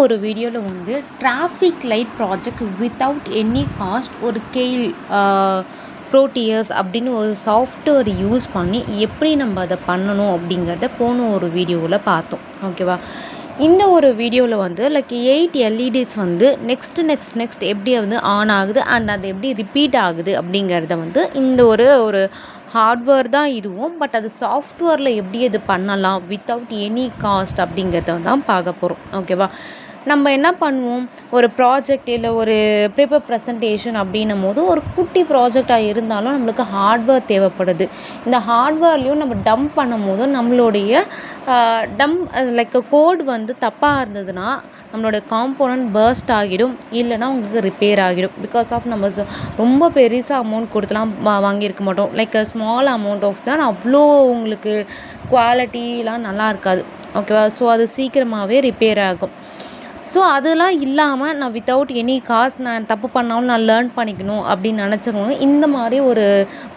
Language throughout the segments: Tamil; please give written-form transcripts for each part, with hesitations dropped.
ஒரு வீடியோவில் வந்து traffic light project without any cost ஒரு கெயில் ப்ரோட்டியர்ஸ் அப்படின்னு ஒரு சாஃப்ட்வேர் யூஸ் பண்ணி எப்படி நம்ம அதை பண்ணணும் அப்படிங்கிறத போன ஒரு வீடியோவில் பார்த்தோம். ஓகேவா? இந்த ஒரு வீடியோவில் வந்து லைக் 8 LEDs வந்து நெக்ஸ்ட் எப்படி வந்து ஆன் ஆகுது அண்ட் அது எப்படி ரிப்பீட் ஆகுது அப்படிங்கிறத வந்து இந்த ஒரு ஹார்ட்வேர் தான் இதுவும். பட் அது சாஃப்ட்வேரில் எப்படி இது பண்ணலாம் வித்தவுட் எனி காஸ்ட் அப்படிங்கிறத தான் பார்க்க போகிறோம். ஓகேவா? நம்ம என்ன பண்ணுவோம், ஒரு ப்ராஜெக்ட் இல்லை ஒரு பேப்பர் ப்ரெசன்டேஷன் அப்படின்னும் போது ஒரு குட்டி ப்ராஜெக்டாக இருந்தாலும் நம்மளுக்கு ஹார்ட்வேர் தேவைப்படுது. இந்த ஹார்ட்வேர்லேயும் நம்ம டம்ப் பண்ணும் போதும் நம்மளுடைய லைக் கோட் வந்து தப்பாக இருந்ததுன்னா நம்மளோட காம்போனன்ட் பர்ஸ்ட் ஆகிடும், இல்லைனா உங்களுக்கு ரிப்பேர் ஆகிடும். பிகாஸ் ஆஃப் நம்ம ரொம்ப பெருசாக அமௌண்ட் கொடுத்துலாம் வாங்கியிருக்க மாட்டோம். லைக் ஸ்மால் அமௌண்ட் ஆஃப் தான் அவ்வளோ உங்களுக்கு குவாலிட்டிலாம் நல்லா இருக்காது. ஓகேவா? ஸோ அது சீக்கிரமாகவே ரிப்பேர் ஆகும். ஸோ அதெல்லாம் இல்லாமல் நான் வித்தவுட் எனி காஸ்ட் நான் தப்பு பண்ணாலும் நான் லேர்ன் பண்ணிக்கணும் அப்படின்னு நினச்சவங்க இந்த மாதிரி ஒரு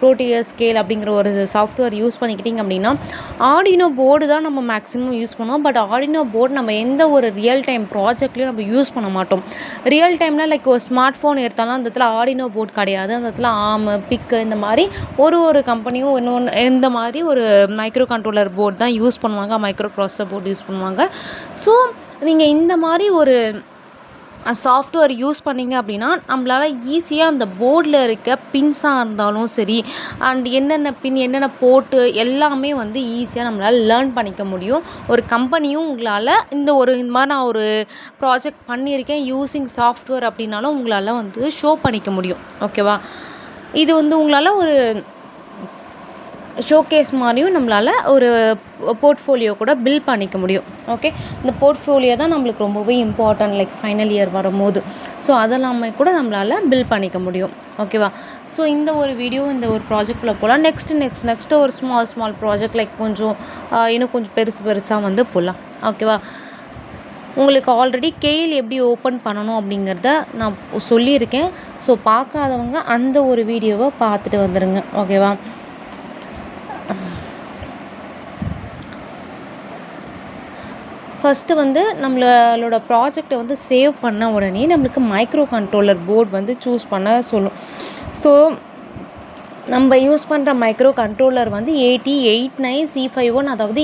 ப்ரோட்டியர் ஸ்கேல் அப்படிங்கிற ஒரு சாஃப்ட்வேர் யூஸ் பண்ணிக்கிட்டிங்க அப்படின்னா, ஆர்டினோ போர்டு தான் நம்ம மேக்ஸிமம் யூஸ் பண்ணுவோம். பட் ஆர்டினோ போர்டு நம்ம எந்த ஒரு ரியல் டைம் ப்ராஜெக்ட்லேயும் நம்ம யூஸ் பண்ண மாட்டோம். ரியல் டைமில் லைக் ஒரு ஸ்மார்ட் ஃபோன் எடுத்தாலும் அந்த இடத்துல ஆர்டினோ போர்டு கிடையாது. அந்த இடத்துல பிக்கு இந்த மாதிரி ஒரு கம்பெனியும் இன்னொன்று இந்த மாதிரி ஒரு மைக்ரோ கண்ட்ரோலர் போர்டு தான் யூஸ் பண்ணுவாங்க, மைக்ரோ ப்ராசஸர் போர்டு யூஸ் பண்ணுவாங்க. ஸோ நீங்கள் இந்த மாதிரி ஒரு சாஃப்ட்வேர் யூஸ் பண்ணிங்க அப்படின்னா நம்மளால் ஈஸியாக அந்த போர்டில் இருக்க பின்ஸாக இருந்தாலும் சரி அண்ட் என்னென்ன பின் என்னென்ன போட்டு எல்லாமே வந்து ஈஸியாக நம்மளால் லேர்ன் பண்ணிக்க முடியும். ஒரு கம்பெனியும் உங்களால் இந்த மாதிரி நான் ஒரு ப்ராஜெக்ட் பண்ணியிருக்கேன் யூஸிங் சாஃப்ட்வேர் அப்படின்னாலும் உங்களால் வந்து ஷோ பண்ணிக்க முடியும். ஓகேவா? இது வந்து உங்களால் ஒரு ஷோகேஸ் மாதிரியும் நம்மளால் ஒரு போர்ட்ஃபோலியோ கூட பில்ட் பண்ணிக்க முடியும். ஓகே, இந்த போர்ட்ஃபோலியோ தான் நம்மளுக்கு ரொம்பவே இம்பார்ட்டன்ட் லைக் ஃபைனல் இயர் வரும்போது. ஸோ அதெல்லாமே கூட நம்மளால் பில்ட் பண்ணிக்க முடியும். ஓகேவா? ஸோ இந்த ஒரு வீடியோ இந்த ஒரு ப்ராஜெக்டில் போகலாம். நெக்ஸ்ட்டு ஒரு ஸ்மால் ப்ராஜெக்ட் லைக் கொஞ்சம் இன்னும் கொஞ்சம் பெருசாக வந்து போகலாம். ஓகேவா? உங்களுக்கு ஆல்ரெடி கெயில் எப்படி ஓப்பன் பண்ணணும் அப்படிங்கிறத நான் சொல்லியிருக்கேன். ஸோ பார்க்காதவங்க அந்த ஒரு வீடியோவை பார்த்துட்டு வந்துடுங்க. ஓகேவா? ஃபஸ்ட்டு வந்து நம்மளோட ப்ராஜெக்டை வந்து சேவ் பண்ண உடனே நம்மளுக்கு மைக்ரோ கண்ட்ரோலர் போர்டு வந்து சூஸ் பண்ண சொல்லும். ஸோ நம்ம யூஸ் பண்ணுற மைக்ரோ கண்ட்ரோலர் வந்து AT89C51, அதாவது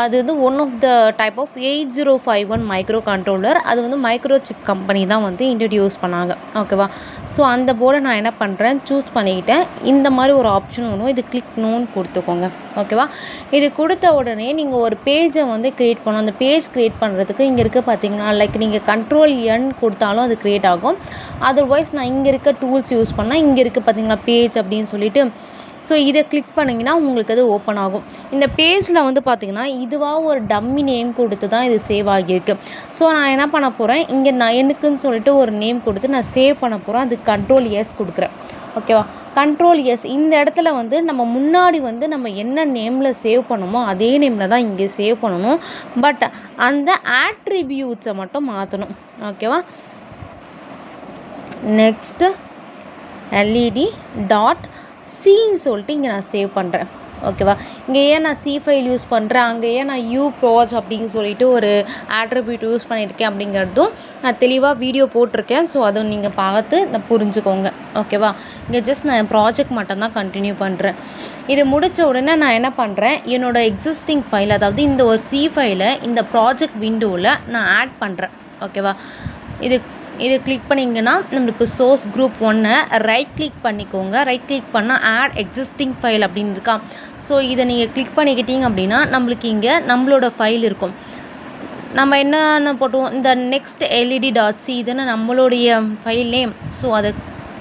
அது வந்து one of the type of 8051 micro controller. அது வந்து மைக்ரோ சிப் கம்பெனி தான் வந்து இன்ட்ரடியூஸ் பண்ணாங்க. ஓகேவா? ஸோ அந்த போர்டை நான் என்ன பண்ணுறேன், சூஸ் பண்ணிக்கிட்டேன். இந்த மாதிரி ஒரு ஆப்ஷன் ஒன்று, இது கிளிக் நோன்னு கொடுத்துக்கோங்க. ஓகேவா? இது கொடுத்த உடனே நீங்கள் ஒரு பேஜை வந்து க்ரியேட் பண்ணணும். அந்த பேஜ் க்ரியேட் பண்ணுறதுக்கு இங்கே இருக்க பார்த்தீங்கன்னா லைக் நீங்கள் Ctrl+N கொடுத்தாலும் அது க்ரியேட் ஆகும். அதர்வைஸ் நான் இங்கே இருக்க டூல்ஸ் யூஸ் பண்ணால் இங்கே இருக்க பார்த்தீங்கன்னா பேஜ் அப்படின்னு சொல்லிட்டு, ஸோ இதை கிளிக் பண்ணிங்கன்னா உங்களுக்கு அது ஓப்பன் ஆகும். இந்த பேஜில் வந்து பார்த்திங்கன்னா இதுவாக ஒரு டம்மி நேம் கொடுத்து தான் இது சேவ் ஆகியிருக்கு. ஸோ நான் என்ன பண்ண போகிறேன், இங்கே நான் எனக்குன்னு சொல்லிட்டு ஒரு நேம் கொடுத்து நான் சேவ் பண்ண போகிறேன். அது Ctrl+S கொடுக்குறேன். ஓகேவா? Ctrl+S இந்த இடத்துல வந்து நம்ம முன்னாடி வந்து நம்ம என்ன நேமில் சேவ் பண்ணணுமோ அதே நேமில் தான் இங்கே சேவ் பண்ணணும். பட் அந்த ஆட்ரிபியூட்ஸை மட்டும் மாற்றணும். ஓகேவா? நெக்ஸ்ட்டு LED.Cன்னு சொல்லிட்டு இங்கே நான் சேவ் பண்ணுறேன். ஓகேவா? இங்கே ஏன் நான் C ஃபைல் யூஸ் பண்ணுறேன், அங்கே ஏன் நான் UProj அப்படின்னு சொல்லிட்டு ஒரு ஆட்ரிபியூட் யூஸ் பண்ணியிருக்கேன் அப்படிங்கிறதும் நான் தெளிவாக வீடியோ போட்டிருக்கேன். ஸோ அதுவும் நீங்கள் பார்த்து நான் புரிஞ்சுக்கோங்க. ஓகேவா? இங்கே ஜஸ்ட் நான் என் ப்ராஜெக்ட் மட்டும்தான் கண்டினியூ பண்ணுறேன். இது முடித்த உடனே நான் என்ன பண்ணுறேன், என்னோடய எக்ஸிஸ்டிங் ஃபைல் அதாவது இந்த ஒரு C ஃபைலை இந்த ப்ராஜெக்ட் விண்டோவில் நான் ஆட் பண்ணுறேன். ஓகேவா? இது கிளிக் பண்ணிங்கன்னா நம்மளுக்கு சோர்ஸ் குரூப் 1 ரைட் கிளிக் பண்ணிக்கோங்க. ரைட் கிளிக் பண்ணால் ஆட் எக்ஸிஸ்டிங் ஃபைல் அப்படின்னு இருக்கா. ஸோ இதை நீங்கள் கிளிக் பண்ணிக்கிட்டீங்க அப்படின்னா நம்மளுக்கு இங்கே நம்மளோட ஃபைல் இருக்கும். நம்ம என்னென்ன போட்டுவோம், இந்த நெக்ஸ்ட் LED.C இதுன்னு நம்மளுடைய ஃபைல் நேம். ஸோ அதை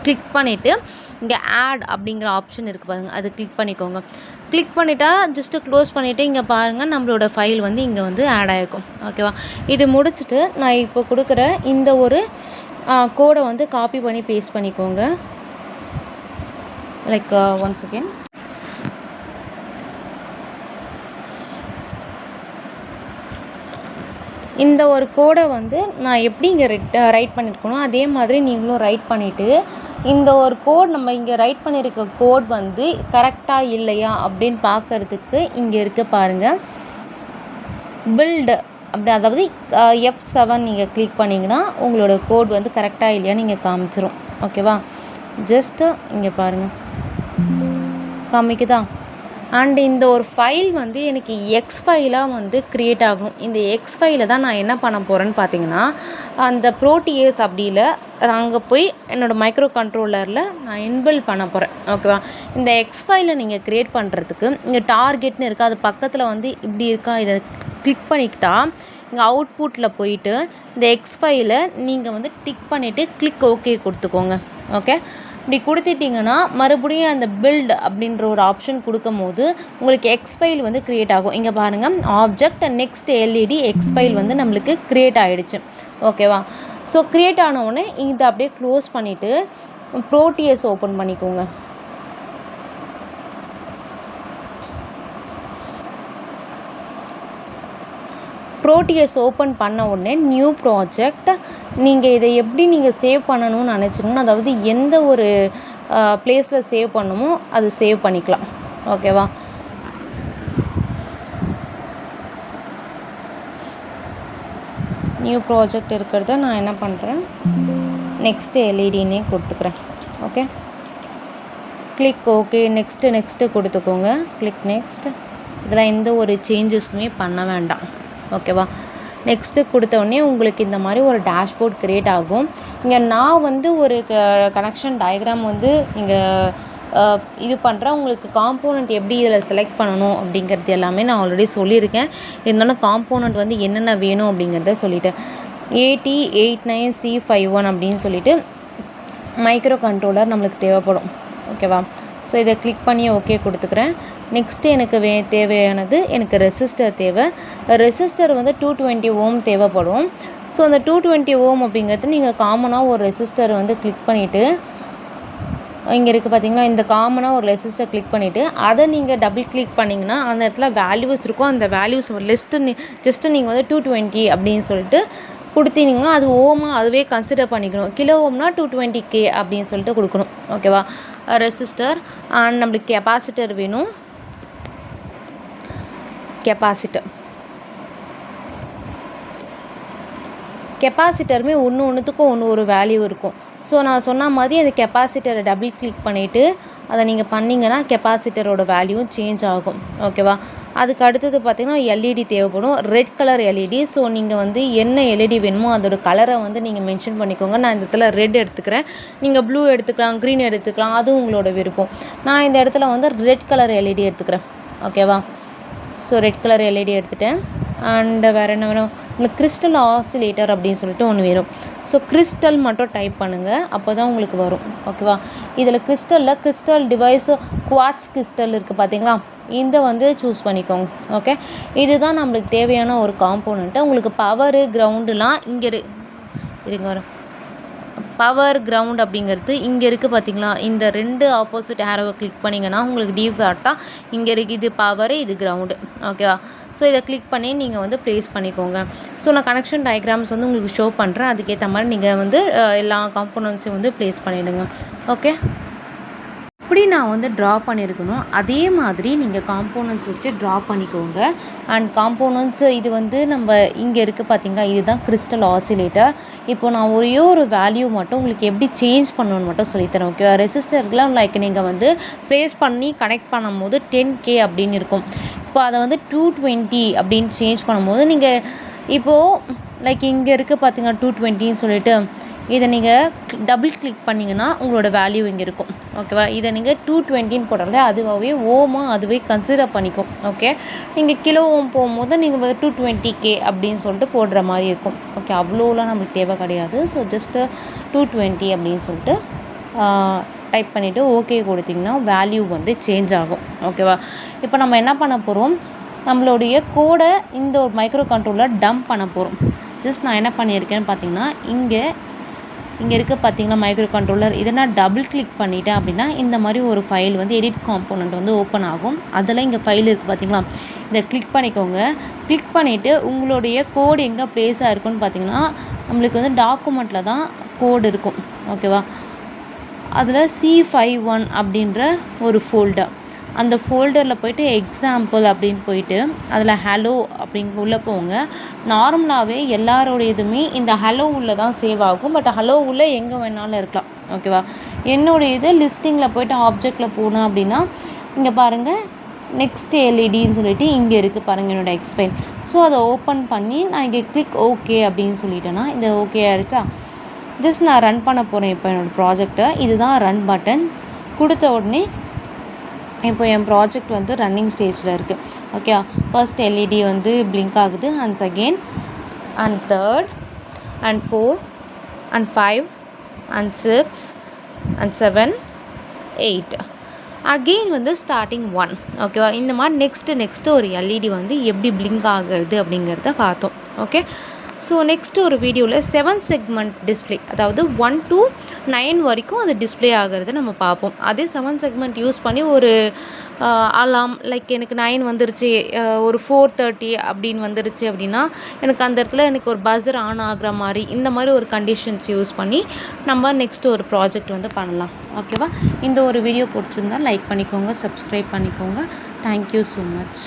கிளிக் பண்ணிவிட்டு இங்கே ஆட் அப்படிங்கிற ஆப்ஷன் இருக்குது பாருங்கள், அது கிளிக் பண்ணிக்கோங்க. கிளிக் பண்ணிட்டா ஜஸ்ட்டு க்ளோஸ் பண்ணிவிட்டு இங்கே பாருங்கள் நம்மளோட ஃபைல் வந்து இங்கே வந்து ஆட் ஆகிருக்கும். ஓகேவா? இது முடிச்சுட்டு நான் இப்போ கொடுக்குற இந்த ஒரு கோடை வந்து காப்பி பண்ணி பேஸ்ட் பண்ணிக்கோங்க. லைக் ஒன்ஸ் அகெயின் இந்த ஒரு கோடை வந்து நான் எப்படி இங்கே ரைட் பண்ணியிருக்கணும் அதே மாதிரி நீங்களும் ரைட் பண்ணிவிட்டு இந்த ஒரு கோட் நம்ம இங்கே ரைட் பண்ணியிருக்க கோட் வந்து கரெக்டாக இல்லையா அப்படின்னு பார்க்குறதுக்கு இங்கே இருக்க பாருங்கள், பில்டு அப்படி அதாவது F7 நீங்கள் கிளிக் பண்ணிங்கன்னா உங்களோட கோட் வந்து கரெக்டாக இல்லையான்னு நீங்கள் காமிச்சிரும். ஓகேவா? ஜஸ்ட்டு இங்கே பாருங்கள் காமிக்குதா? அண்ட் இந்த ஒரு ஃபைல் வந்து எனக்கு எக்ஸ் ஃபைலாக வந்து க்ரியேட் ஆகணும். இந்த எக்ஸ் ஃபைலை தான் நான் என்ன பண்ண போகிறேன்னு பார்த்தீங்கன்னா, அந்த ப்ரோட்டியஸ் அப்படியில் அங்கே போய் என்னோடய மைக்ரோ கண்ட்ரோலரில் நான் இன்பில்ட் பண்ண போகிறேன். ஓகேவா? இந்த எக்ஸ் ஃபைலை நீங்கள் க்ரியேட் பண்ணுறதுக்கு இங்கே டார்கெட்னு இருக்கா, அது பக்கத்தில் வந்து இப்படி இருக்கா, இதை கிளிக் பண்ணிக்கிட்டா இங்கே அவுட்புட்டில் போயிட்டு இந்த எக்ஸ் ஃபைலை நீங்கள் வந்து டிக் பண்ணிவிட்டு கிளிக் ஓகே கொடுத்துக்கோங்க. ஓகே, இப்படி கொடுத்துட்டிங்கன்னா மறுபடியும் அந்த பில்ட் அப்படின்ற ஒரு ஆப்ஷன் கொடுக்கும் போது உங்களுக்கு எக்ஸ் ஃபைல் வந்து க்ரியேட் ஆகும். இங்கே பாருங்கள், object next LED X file வந்து நம்மளுக்கு க்ரியேட் ஆகிடுச்சு. ஓகேவா? ஸோ க்ரியேட் ஆனவுடனே இதை அப்படியே க்ளோஸ் பண்ணிவிட்டு ப்ரோட்டியஸ் ஓப்பன் பண்ணிக்கோங்க. ப்ரோட்டியஸ் ஓப்பன் பண்ண உடனே நியூ ப்ராஜெக்ட் நீங்கள் இதை எப்படி நீங்கள் சேவ் பண்ணணும்னு நினச்சிக்கணும். அதாவது எந்த ஒரு பிளேஸில் சேவ் பண்ணணுமோ அது சேவ் பண்ணிக்கலாம். ஓகேவா? நியூ ப்ராஜெக்ட் இருக்கிறத நான் என்ன பண்ணுறேன், நெக்ஸ்ட்டு எல்இடின்னே கொடுத்துக்கிறேன். ஓகே, கிளிக் ஓகே, நெக்ஸ்ட்டு கொடுத்துக்கோங்க. Click next. இதில் எந்த ஒரு சேஞ்சஸுமே பண்ண வேண்டாம். ஓகேவா? நெக்ஸ்ட்டு கொடுத்தோடனே உங்களுக்கு இந்த மாதிரி ஒரு டேஷ்போர்ட் க்ரியேட் ஆகும். இங்கே நான் வந்து ஒரு கனெக்ஷன் டயக்ராம் வந்து இங்கே இது பண்ணுறேன். உங்களுக்கு காம்போனண்ட் எப்படி இதில் செலக்ட் பண்ணணும் அப்படிங்கிறது எல்லாமே நான் ஆல்ரெடி சொல்லியிருக்கேன். இருந்தாலும் காம்போனண்ட் வந்து என்னென்ன வேணும் அப்படிங்கிறத சொல்லிட்டேன். AT89C51 அப்படின்னு சொல்லிட்டு மைக்ரோ கண்ட்ரோலர் நம்மளுக்கு தேவைப்படும். ஓகேவா? ஸோ இதை கிளிக் பண்ணி ஓகே கொடுத்துக்கிறேன். நெக்ஸ்ட்டு எனக்கு தேவையானது எனக்கு ரெசிஸ்டர் தேவை. ரெசிஸ்டர் வந்து 220 ஓம் தேவைப்படும். ஸோ அந்த 220 ஓம் அப்படிங்கிறது நீங்கள் காமனாக ஒரு ரெசிஸ்டர் வந்து கிளிக் பண்ணிவிட்டு இங்கே இருக்குது பார்த்தீங்களா, இந்த காமனாக ஒரு ரெசிஸ்டர் கிளிக் பண்ணிவிட்டு அதை நீங்கள் டபுள் கிளிக் பண்ணிங்கன்னா அந்த இடத்துல வேல்யூஸ் இருக்கும். அந்த வேல்யூஸ் ஜஸ்ட்டு நீங்கள் வந்து 220 அப்படின்னு சொல்லிட்டு கொடுத்தீங்கன்னா அது ஓமாக அதுவே கன்சிடர் பண்ணிக்கணும். கிலோ ஓம்னா 220K அப்படின்னு சொல்லிட்டு கொடுக்கணும். ஓகேவா? ரெசிஸ்டர் அண்ட் நம்மளுக்கு கெப்பாசிட்டர் வேணும். கெப்பாசிட்டருமே ஒன்றுத்துக்கும் ஒரு வேல்யூ இருக்கும். ஸோ நான் சொன்ன மாதிரி அந்த கெப்பாசிட்டரை டபுள் கிளிக் பண்ணிவிட்டு அதை நீங்கள் பண்ணிங்கன்னா கெப்பாசிட்டரோட வேல்யூவும் சேஞ்ச் ஆகும். ஓகேவா? அதுக்கு அடுத்தது பார்த்திங்கன்னா எல்இடி தேவைப்படும், ரெட் கலர் எல்இடி. ஸோ நீங்கள் வந்து என்ன எல்இடி வேணுமோ அதோட கலரை வந்து நீங்கள் மென்ஷன் பண்ணிக்கோங்க. நான் இந்த இடத்துல ரெட் எடுத்துக்கிறேன், நீங்கள் ப்ளூ எடுத்துக்கலாம், க்ரீன் எடுத்துக்கலாம், அதுவும் உங்களோட விருப்பம். நான் இந்த இடத்துல வந்து ரெட் கலர் எல்இடி எடுத்துக்கிறேன். ஓகேவா? ஸோ ரெட் கலர் எல்இடி எடுத்துட்டேன். அண்டு வேறு என்ன வேணும், இந்த கிறிஸ்டல் ஆசிலேட்டர் அப்படின்னு சொல்லிட்டு ஒன்று வேணும். ஸோ கிறிஸ்டல் மட்டும் டைப் பண்ணுங்கள், அப்போ தான் உங்களுக்கு வரும். ஓகேவா? இதில் கிறிஸ்டல் டிவைஸு குவாட்ஸ் கிறிஸ்டல் இருக்குது பார்த்தீங்களா, இந்த வந்து சூஸ் பண்ணிக்கோங்க. ஓகே, இதுதான் நம்மளுக்கு தேவையான ஒரு காம்போனண்ட்டு. உங்களுக்கு பவரு கிரவுண்டுலாம் இங்கே இருங்க வரும். பவர் கிரவுண்ட் அப்படிங்கிறது இங்கே இருக்குது பார்த்தீங்களா, இந்த ரெண்டு ஆப்போசிட் ஆரோவை கிளிக் பண்ணிங்கன்னா உங்களுக்கு டிஃபால்ட்டாக இங்கே இருக்குது இது பவரு, இது கிரவுண்டு. ஓகேவா? ஸோ இதை கிளிக் பண்ணி நீங்கள் வந்து ப்ளேஸ் பண்ணிக்கோங்க. ஸோ நான் கனெக்ஷன் டயக்ராம்ஸ் வந்து உங்களுக்கு ஷோ பண்ணுறேன். அதுக்கேற்ற மாதிரி நீங்கள் வந்து எல்லா காம்போனன்ட்ஸையும் வந்து ப்ளேஸ் பண்ணிவிடுங்க. ஓகே, எப்படி நான் வந்து ட்ரா பண்ணியிருக்கணும் அதே மாதிரி நீங்கள் காம்போனன்ட்ஸ் வச்சு ட்ரா பண்ணிக்கோங்க. அண்ட் காம்போனன்ட்ஸ் இது வந்து நம்ம இங்கே இருக்குது பார்த்தீங்களா, இதுதான் கிறிஸ்டல் ஆசிலேட்டர். இப்போ நான் ஒரே ஒரு வேல்யூ மட்டும் உங்களுக்கு எப்படி சேஞ்ச் பண்ணணும்னு மட்டும் சொல்லித்தரேன். ஓகேவா? ரெசிஸ்டர்லாம் லைக் நீங்கள் வந்து ப்ளேஸ் பண்ணி கனெக்ட் பண்ணும்போது 10K அப்படின்னு இருக்கும். இப்போ அதை வந்து 220 அப்படின்னு சேஞ்ச் பண்ணும்போது நீங்கள் இப்போது லைக் இங்கே இருக்குது பார்த்தீங்கன்னா 220ன்னு சொல்லிட்டு இதை நீங்கள் டபுள் கிளிக் பண்ணிங்கன்னா உங்களோட வேல்யூ இங்கே இருக்கும். ஓகேவா? இதை நீங்கள் 220ன்னு போட்டாலே அதுவாகவே ஓமாக அதுவே கன்சிடர் பண்ணிக்கும். ஓகே, நீங்கள் கிலோ ஓம் போகும்போது நீங்கள் 220K அப்படின்னு சொல்லிட்டு போடுற மாதிரி இருக்கும். ஓகே, அவ்வளோலாம் நம்மளுக்கு தேவை கிடையாது. ஸோ ஜஸ்ட்டு 220 அப்படின்னு சொல்லிட்டு டைப் பண்ணிவிட்டு ஓகே கொடுத்திங்கன்னா வேல்யூ வந்து சேஞ்ச் ஆகும். ஓகேவா? இப்போ நம்ம என்ன பண்ண போகிறோம், நம்மளுடைய கோடை இந்த ஒரு மைக்ரோ கண்ட்ரோலர் டம்ப் பண்ண போகிறோம். ஜஸ்ட் நான் என்ன பண்ணியிருக்கேன்னு பார்த்தீங்கன்னா இங்கே இருக்க பார்த்தீங்களா மைக்ரோ கண்ட்ரோலர், இதை நான் டபுள் கிளிக் பண்ணிட்டேன் அப்படின்னா இந்த மாதிரி ஒரு ஃபைல் வந்து எடிட் காம்போனண்ட் வந்து ஓப்பன் ஆகும். அதில் இங்கே ஃபைல் இருக்குது பார்த்தீங்களா, இதை கிளிக் பண்ணிக்கோங்க. கிளிக் பண்ணிவிட்டு உங்களுடைய கோடு எங்கே ப்ளேஸ் ஆகிருக்குன்னு பார்த்தீங்கன்னா நம்மளுக்கு வந்து டாக்குமெண்ட்டில் தான் கோடு இருக்கும். ஓகேவா? அதில் C51 அப்படின்ற ஒரு ஃபோல்டர். அந்த ஃபோல்டரில் போய்ட்டு எக்ஸாம்பிள் அப்படின்னு போயிட்டு அதில் ஹலோ அப்படின்னு உள்ளே போங்க. நார்மலாகவே எல்லாரோடைய இதுவுமே இந்த ஹலோ உள்ள தான் சேவ் ஆகும். பட் ஹலோ உள்ள எங்கே வேணாலும் இருக்கலாம். ஓகேவா? என்னுடைய இது லிஸ்டிங்கில் போய்ட்டு ஆப்ஜெக்டில் போனோம் அப்படின்னா இங்கே பாருங்கள் நெக்ஸ்ட் எல்இடின்னு சொல்லிட்டு இங்கே இருக்குது பாருங்கள் என்னோடய எக்ஸ்பிளைன். ஸோ அதை ஓப்பன் பண்ணி நான் இங்கே கிளிக் ஓகே அப்படின்னு சொல்லிட்டேன்னா இந்த ஓகே ஆகிடுச்சா. ஜஸ்ட் நான் ரன் பண்ண போகிறேன் இப்போ என்னோடய ப்ராஜெக்டை. இதுதான் ரன் பட்டன். கொடுத்த உடனே இப்போ என் ப்ராஜெக்ட் வந்து ரன்னிங் ஸ்டேஜில் இருக்குது. ஓகே, ஃபர்ஸ்ட் எல்இடி வந்து பிளிங்க் ஆகுது. And second and third and 4 and 5 and 6 and 7 8 again வந்து ஸ்டார்டிங் 1. ஓகேவா? இந்த மாதிரி நெக்ஸ்ட்டு ஒரு எல்இடி வந்து எப்படி பிளிங்க் ஆகுறது அப்படிங்கிறத பார்த்தோம். ஓகே, ஸோ நெக்ஸ்ட்டு ஒரு வீடியோவில் 7 செக்மெண்ட் டிஸ்பிளே, அதாவது 1 to 9 வரைக்கும் அது டிஸ்பிளே ஆகிறது நம்ம பார்ப்போம். அதே 7 செக்மெண்ட் யூஸ் பண்ணி ஒரு அலாம் லைக் எனக்கு 9 வந்துருச்சு, ஒரு 4:30 அப்படின்னு வந்துருச்சு அப்படின்னா எனக்கு அந்த இடத்துல எனக்கு ஒரு பஸர் ஆன் ஆகிற மாதிரி இந்த மாதிரி ஒரு கண்டிஷன்ஸ் யூஸ் பண்ணி நம்ம நெக்ஸ்ட்டு ஒரு ப்ராஜெக்ட் வந்து பண்ணலாம். ஓகேவா? இந்த ஒரு வீடியோ பிடிச்சிருந்தால் லைக் பண்ணிக்கோங்க, சப்ஸ்கிரைப் பண்ணிக்கோங்க. Thank you so much.